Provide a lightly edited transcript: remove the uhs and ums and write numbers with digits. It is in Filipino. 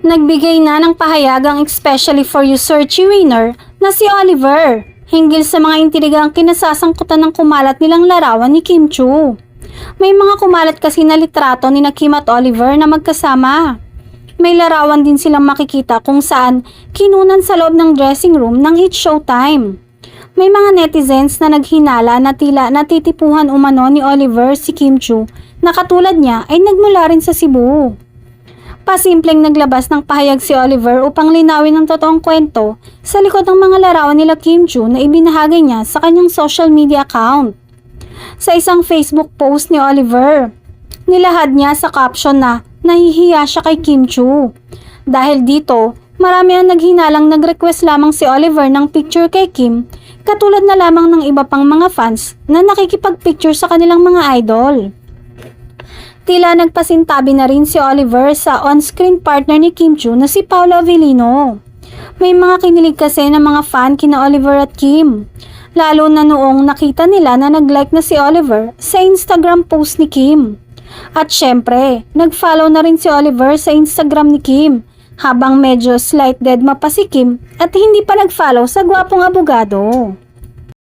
Nagbigay na ng pahayag ang especially for you searchy winner na si Oliver hinggil sa mga intiligang kinasasangkutan ng kumalat nilang larawan ni Kim Chiu. May mga kumalat kasi na litrato ni Kim at Oliver na magkasama. May larawan din silang makikita kung saan kinunan sa loob ng dressing room ng It's Showtime. May mga netizens na naghinala na tila natitipuhan umano ni Oliver si Kim Chiu na katulad niya ay nagmula rin sa Cebu. Pasimpleng naglabas ng pahayag si Oliver upang linawin ang totoong kwento sa likod ng mga larawan nila Kim Chiu na ibinahagi niya sa kanyang social media account. Sa isang Facebook post ni Oliver, nilahad niya sa caption na nahihiya siya kay Kim Chiu. Dahil dito, marami ang naghinalang nag-request lamang si Oliver ng picture kay Kim, katulad na lamang ng iba pang mga fans na nakikipag-picture sa kanilang mga idol. Tila nagpasintabi na rin si Oliver sa on-screen partner ni Kim Chiu na si Paolo Avellino. May mga kinilig kasi ng mga fan kina Oliver at Kim, lalo na noong nakita nila na nag-like na si Oliver sa Instagram post ni Kim. At syempre, nag-follow na rin si Oliver sa Instagram ni Kim, habang medyo slight deadma pa si Kim at hindi pa nag-follow sa gwapong abogado.